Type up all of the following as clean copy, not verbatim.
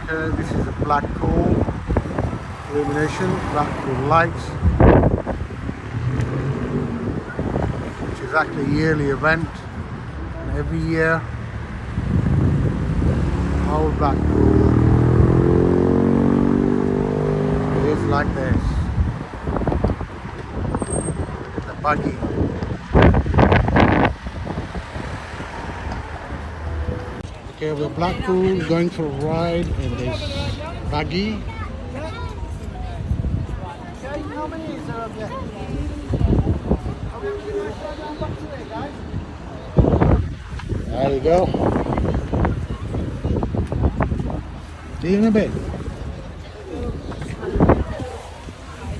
This is the Blackpool Illumination, Blackpool Lights, which is actually a yearly event. And every year, whole Blackpool is like this. The buggy. Okay, we're Blackpool going for a ride in this buggy. There you go. See you in a bit.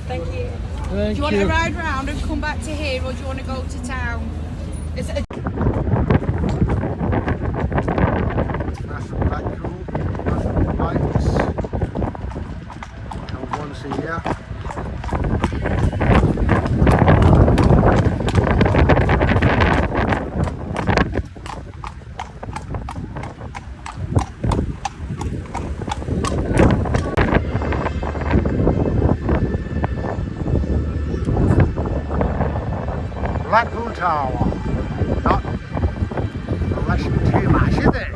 Thank you. Thank do you want to ride round and come back to here, or do you want to go to town? It's a That's the Blackpool. That's the lights. Come once a year. Blackpool Tower. Not rushing too much, is it?